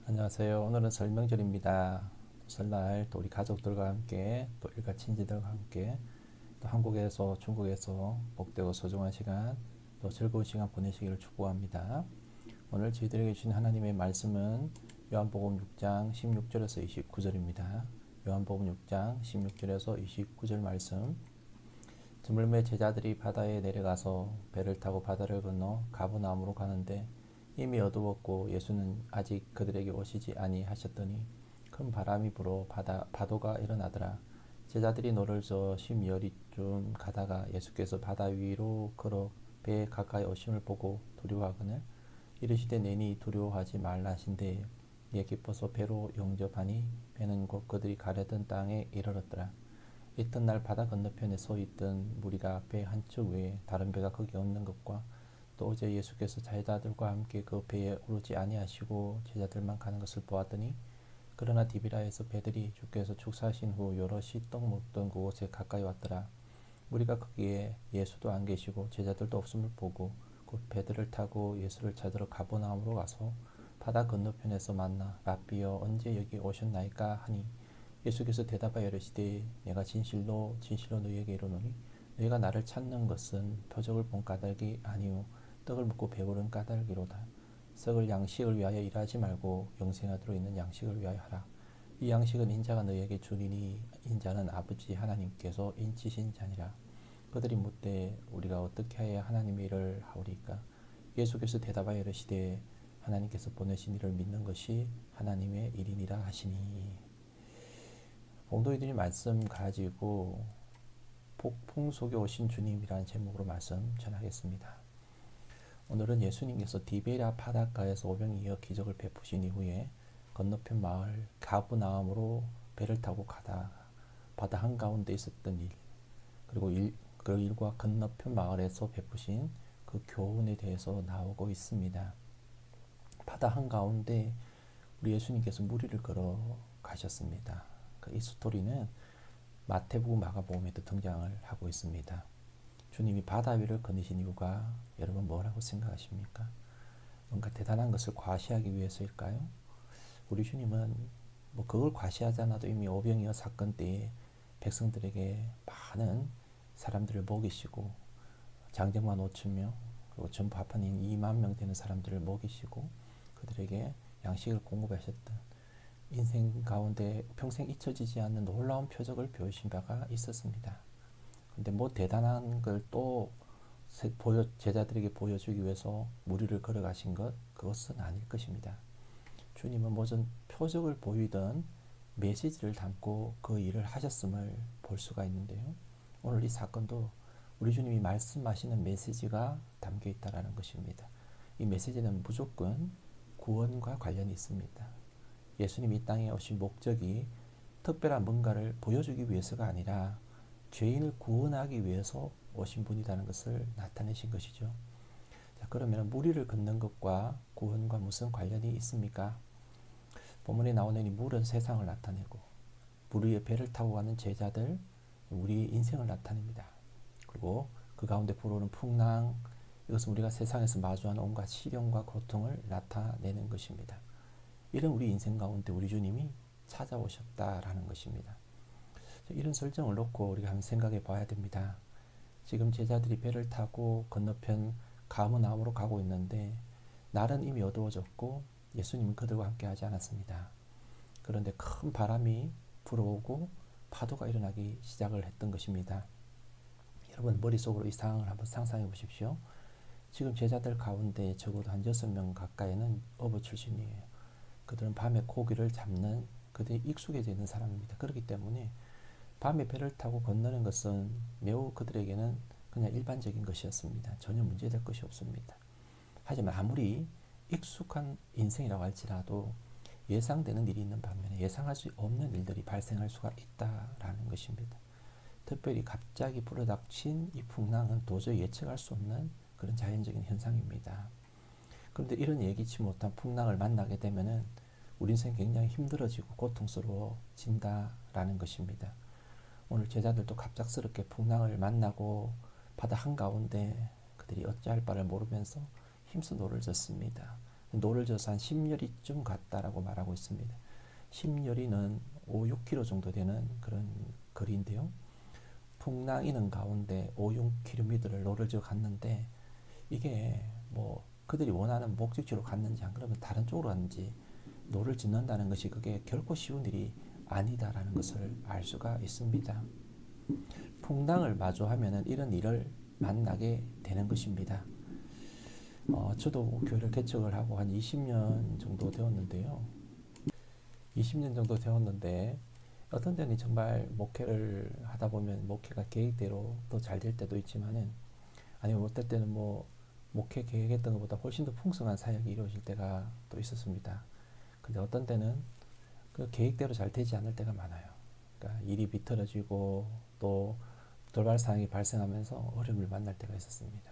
안녕하세요. 오늘은 설명절입니다. 설날 또 우리 가족들과 함께 또 일가 친지들과 함께 또 한국에서 중국에서 복되고 소중한 시간 또 즐거운 시간 보내시기를 축복합니다. 오늘 저희들에게 주신 하나님의 말씀은 요한복음 6장 16절에서 29절입니다. 요한복음 6장 16절에서 29절 말씀. 드물매 제자들이 바다에 내려가서 배를 타고 바다를 건너 가버나움으로 가는데 이미 어두웠고 예수는 아직 그들에게 오시지 아니하셨더니 큰 바람이 불어 파도가 일어나더라. 제자들이 노를 저 심여리쯤 가다가 예수께서 바다 위로 걸어 배에 가까이 오심을 보고 두려워하거늘 이르시되 내니 두려워하지 말라 하신대 이에 기뻐서 배로 영접하니 배는 곧 그들이 가려던 땅에 이르렀더라. 이튿날 바다 건너편에 서 있던 무리가 배 한 척 외에 다른 배가 거기 없는 것과 또 어제 예수께서 제자들과 함께 그 배에 오르지 아니하시고 제자들만 가는 것을 보았더니 그러나 디비라에서 배들이 주께서 축사하신 후 여럿이 떡 먹던 그곳에 가까이 왔더라. 무리가 거기에 예수도 안 계시고 제자들도 없음을 보고 곧 배들을 타고 예수를 찾으러 가버나움으로 가서 바다 건너편에서 만나 랍비여 언제 여기 오셨나이까 하니 예수께서 대답하여 이르시되 내가 진실로 진실로 너희에게 이르노니 너희가 나를 찾는 것은 표적을 본 까닭이 아니요 떡을 먹고 배부른 까닭이로다. 썩을 양식을 위하여 일하지 말고 영생하도록 있는 양식을 위하여 하라. 이 양식은 인자가 너희에게 주리니 인자는 아버지 하나님께서 인치신 자니라. 그들이 묻되 우리가 어떻게 하여야 하나님의 일을 하오리까? 예수께서 대답하여 이르시되 하나님께서 보내신 이를 믿는 것이 하나님의 일이니라 하시니. 봉도이들이 말씀 가지고 폭풍 속에 오신 주님이라는 제목으로 말씀 전하겠습니다. 오늘은 예수님께서 디베랴 바닷가에서 오병 이어 기적을 베푸신 이후에 건너편 마을 가브나움으로 배를 타고 가다가 바다 한가운데 있었던 일, 그리고 그 일과 건너편 마을에서 베푸신 그 교훈에 대해서 나오고 있습니다. 바다 한가운데 우리 예수님께서 무리를 걸어 가셨습니다. 이 스토리는 마태복음, 마가복음에도 등장을 하고 있습니다. 주님이 바다 위를 거니신 이유가 여러분 뭐라고 생각하십니까? 뭔가 대단한 것을 과시하기 위해서일까요? 우리 주님은 뭐 그걸 과시하지 않아도 이미 오병이어 사건 때에 백성들에게 많은 사람들을 먹이시고 장정만 5,000명 그리고 전부 합한 2만 명 되는 사람들을 먹이시고 그들에게 양식을 공급하셨던 인생 가운데 평생 잊혀지지 않는 놀라운 표적을 보여주신 바가 있었습니다. 근데 뭐 대단한 걸 또 제자들에게 보여주기 위해서 무리를 걸어가신 것, 그것은 아닐 것입니다. 주님은 모든 표적을 보이던 메시지를 담고 그 일을 하셨음을 볼 수가 있는데요. 오늘 이 사건도 우리 주님이 말씀하시는 메시지가 담겨 있다는 것입니다. 이 메시지는 무조건 구원과 관련이 있습니다. 예수님이 이 땅에 오신 목적이 특별한 뭔가를 보여주기 위해서가 아니라 죄인을 구원하기 위해서 오신 분이라는 것을 나타내신 것이죠. 자, 그러면 무리를 걷는 것과 구원과 무슨 관련이 있습니까? 본문에 나오는 이 물은 세상을 나타내고 물 위에 배를 타고 가는 제자들, 우리의 인생을 나타냅니다. 그리고 그 가운데 불어오는 풍랑, 이것은 우리가 세상에서 마주하는 온갖 시련과 고통을 나타내는 것입니다. 이런 우리 인생 가운데 우리 주님이 찾아오셨다라는 것입니다. 이런 설정을 놓고 우리가 한번 생각해 봐야 됩니다. 지금 제자들이 배를 타고 건너편 가버나움으로 가고 있는데 날은 이미 어두워졌고 예수님은 그들과 함께 하지 않았습니다. 그런데 큰 바람이 불어오고 파도가 일어나기 시작을 했던 것입니다. 여러분 머릿속으로 이 상황을 한번 상상해 보십시오. 지금 제자들 가운데 적어도 한 6명 가까이는 어부 출신이에요. 그들은 밤에 고기를 잡는 그들이 익숙해져 있는 사람입니다. 그렇기 때문에 밤에 배를 타고 건너는 것은 매우 그들에게는 그냥 일반적인 것이었습니다. 전혀 문제될 것이 없습니다. 하지만 아무리 익숙한 인생이라고 할지라도 예상되는 일이 있는 반면에 예상할 수 없는 일들이 발생할 수가 있다라는 것입니다. 특별히 갑자기 불어닥친 이 풍랑은 도저히 예측할 수 없는 그런 자연적인 현상입니다. 그런데 이런 예기치 못한 풍랑을 만나게 되면은 우리 인생 굉장히 힘들어지고 고통스러워진다라는 것입니다. 오늘 제자들도 갑작스럽게 풍랑을 만나고 바다 한가운데 그들이 어찌할 바를 모르면서 힘써 노를 졌습니다. 노를 져서 한 10여리쯤 갔다라고 말하고 있습니다. 10여리는 5, 6km 정도 되는 그런 거리인데요. 풍랑이는 가운데 5, 6km를 노를 져 갔는데 이게 뭐 그들이 원하는 목적지로 갔는지 안 그러면 다른 쪽으로 갔는지 노를 짓는다는 것이 그게 결코 쉬운 일이 아니다라는 것을 알 수가 있습니다. 풍랑을 마주하면은 이런 일을 만나게 되는 것입니다. 저도 교회를 개척을 하고 한 20년 정도 되었는데요. 20년 정도 되었는데 어떤 때는 정말 목회를 하다 보면 목회가 계획대로 더 잘 될 때도 있지만은 아니면 어떨 때는 뭐 목회 계획했던 것보다 훨씬 더 풍성한 사역이 이루어질 때가 또 있었습니다. 근데 어떤 때는 그 계획대로 잘 되지 않을 때가 많아요. 그러니까 일이 비틀어지고 또 돌발 상황이 발생하면서 어려움을 만날 때가 있었습니다.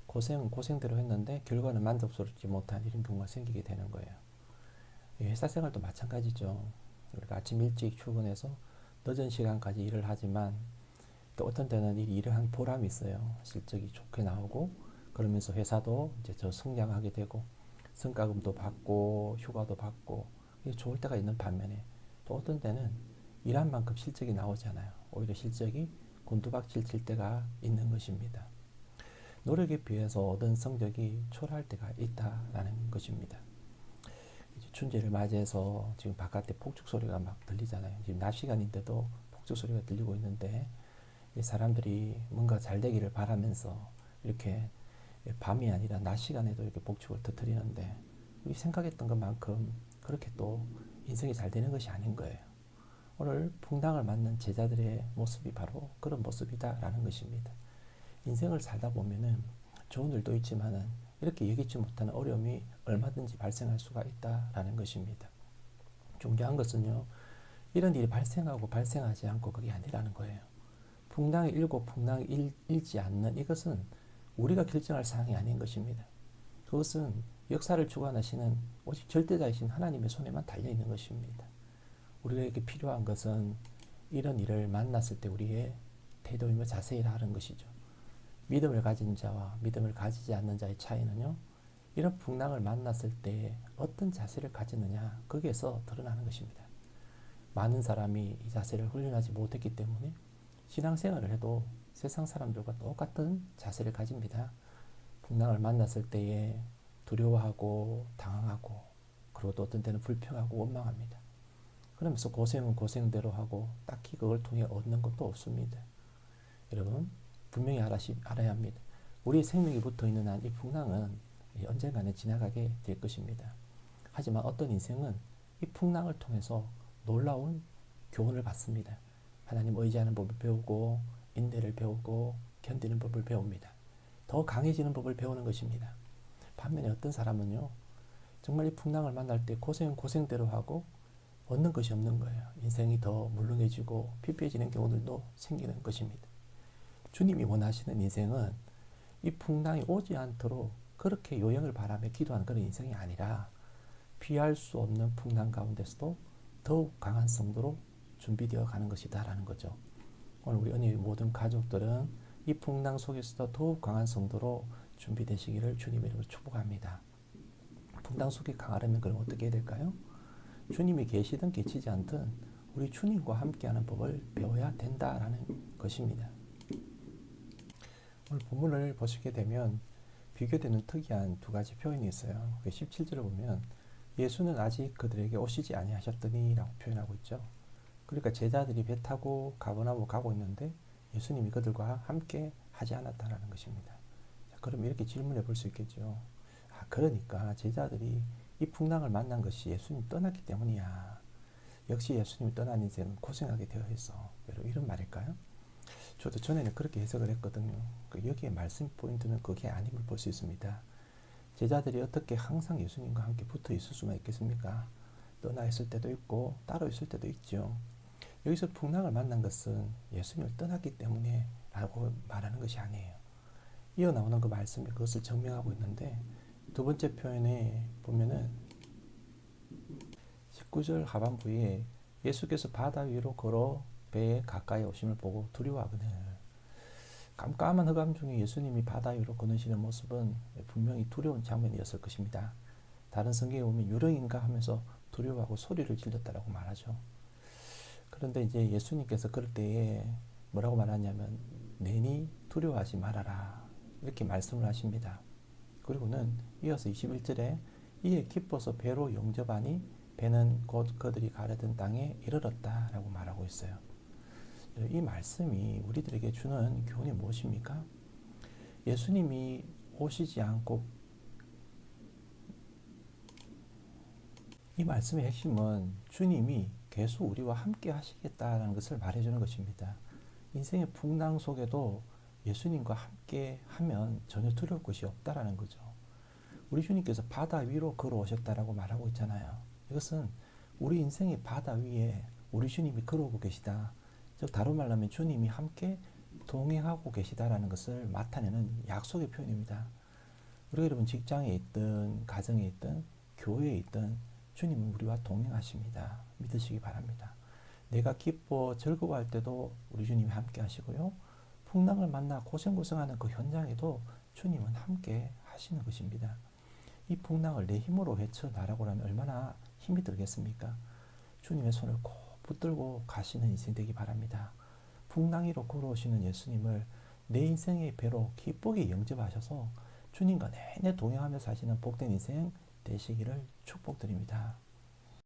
고생은 고생대로 했는데 결과는 만족스럽지 못한 이런 경우가 생기게 되는 거예요. 회사 생활도 마찬가지죠. 우리가 아침 일찍 출근해서 늦은 시간까지 일을 하지만 또 어떤 때는 일을 한 보람이 있어요. 실적이 좋게 나오고 그러면서 회사도 이제 더 성장하게 되고 성과금도 받고 휴가도 받고 이게 좋을 때가 있는 반면에 또 어떤 때는 일한 만큼 실적이 나오지 않아요. 오히려 실적이 곤두박질 칠 때가 있는 것입니다. 노력에 비해서 얻은 성적이 초라할 때가 있다라는 것입니다. 이제 춘제를 맞이해서 지금 바깥에 폭죽 소리가 막 들리잖아요. 지금 낮 시간인데도 폭죽 소리가 들리고 있는데 사람들이 뭔가 잘 되기를 바라면서 이렇게 밤이 아니라 낮 시간에도 이렇게 폭죽을 터뜨리는데 우리 생각했던 것만큼 그렇게 또 인생이 잘 되는 것이 아닌 거예요. 오늘 풍랑을 맞는 제자들의 모습이 바로 그런 모습이다라는 것입니다. 인생을 살다 보면은 좋은 일도 있지만은 이렇게 예기치 못하는 어려움이 얼마든지 발생할 수가 있다라는 것입니다. 중요한 것은요, 이런 일이 발생하고 발생하지 않고 그게 아니라는 거예요. 풍랑이 일고 풍랑이 일지 않는 이것은 우리가 결정할 사항이 아닌 것입니다. 그것은 역사를 주관하시는 오직 절대자이신 하나님의 손에만 달려있는 것입니다. 우리에게 필요한 것은 이런 일을 만났을 때 우리의 태도이며 자세이라 하는 것이죠. 믿음을 가진 자와 믿음을 가지지 않는 자의 차이는요, 이런 풍랑을 만났을 때 어떤 자세를 가졌느냐, 거기에서 드러나는 것입니다. 많은 사람이 이 자세를 훈련하지 못했기 때문에 신앙생활을 해도 세상 사람들과 똑같은 자세를 가집니다. 풍랑을 만났을 때에 두려워하고 당황하고 그리고 또 어떤 때는 불평하고 원망합니다. 그러면서 고생은 고생대로 하고 딱히 그걸 통해 얻는 것도 없습니다. 여러분 분명히 알아야 합니다. 우리의 생명이 붙어있는 한 이 풍랑은 언젠가는 지나가게 될 것입니다. 하지만 어떤 인생은 이 풍랑을 통해서 놀라운 교훈을 받습니다. 하나님 의지하는 법을 배우고 인내를 배우고 견디는 법을 배웁니다. 더 강해지는 법을 배우는 것입니다. 반면에 어떤 사람은요, 정말 이 풍랑을 만날 때 고생은 고생대로 하고 얻는 것이 없는 거예요. 인생이 더 물렁해지고 피폐해지는 경우들도 생기는 것입니다. 주님이 원하시는 인생은 이 풍랑이 오지 않도록 그렇게 요령을 바라며 기도하는 그런 인생이 아니라 피할 수 없는 풍랑 가운데서도 더욱 강한 성도로 준비되어 가는 것이다라는 거죠. 오늘 우리 은혜의 모든 가족들은 이 풍랑 속에서도 더욱 강한 성도로 준비되시기를 주님의 이름으로 축복합니다. 풍랑 속에 강하려면 그럼 어떻게 해야 될까요? 주님이 계시든 계시지 않든 우리 주님과 함께하는 법을 배워야 된다라는 것입니다. 오늘 본문을 보시게 되면 비교되는 특이한 두 가지 표현이 있어요. 17절을 보면 예수는 아직 그들에게 오시지 아니하셨더니 라고 표현하고 있죠. 그러니까 제자들이 배 타고 가버나움 가고 있는데 예수님이 그들과 함께 하지 않았다라는 것입니다. 자, 그럼 이렇게 질문해 볼 수 있겠죠. 그러니까 제자들이 이 풍랑을 만난 것이 예수님 떠났기 때문이야. 역시 예수님이 떠난 인생은 고생하게 되어 있어. 여러분 이런 말일까요? 저도 전에는 그렇게 해석을 했거든요. 여기에 말씀 포인트는 그게 아님을 볼 수 있습니다. 제자들이 어떻게 항상 예수님과 함께 붙어 있을 수만 있겠습니까? 떠나 있을 때도 있고 따로 있을 때도 있죠. 여기서 풍랑을 만난 것은 예수님을 떠났기 때문에 라고 말하는 것이 아니에요. 이어 나오는 그 말씀이 그것을 증명하고 있는데 두 번째 표현에 보면은 19절 하반부에 예수께서 바다 위로 걸어 배에 가까이 오심을 보고 두려워하거늘. 깜깜한 흑암 중에 예수님이 바다 위로 거느시는 모습은 분명히 두려운 장면이었을 것입니다. 다른 성경에 보면 유령인가 하면서 두려워하고 소리를 질렀다라고 말하죠. 그런데 이제 예수님께서 그럴 때에 뭐라고 말하냐면 내니 두려워하지 말아라 이렇게 말씀을 하십니다. 그리고는 이어서 21절에 이에 기뻐서 배로 영접하니 배는 곧 그들이 가려던 땅에 이르렀다 라고 말하고 있어요. 이 말씀이 우리들에게 주는 교훈이 무엇입니까? 예수님이 오시지 않고 이 말씀의 핵심은 주님이 계속 우리와 함께 하시겠다는 것을 말해주는 것입니다. 인생의 풍랑 속에도 예수님과 함께 하면 전혀 두려울 것이 없다라는 거죠. 우리 주님께서 바다 위로 걸어오셨다라고 말하고 있잖아요. 이것은 우리 인생의 바다 위에 우리 주님이 걸어오고 계시다. 즉 다른 말로 하면 주님이 함께 동행하고 계시다라는 것을 나타내는 약속의 표현입니다. 우리가 여러분 직장에 있든 가정에 있든 교회에 있든 주님은 우리와 동행하십니다. 믿으시기 바랍니다. 내가 기뻐 즐거워할 때도 우리 주님이 함께 하시고요. 풍랑을 만나 고생고생하는 그 현장에도 주님은 함께 하시는 것입니다. 이 풍랑을 내 힘으로 헤쳐나가고 하면 얼마나 힘이 들겠습니까? 주님의 손을 꼭 붙들고 가시는 인생 되기 바랍니다. 풍랑 위로 걸어오시는 예수님을 내 인생의 배로 기쁘게 영접하셔서 주님과 내내 동행하며 사시는 복된 인생 되시기를 축복드립니다.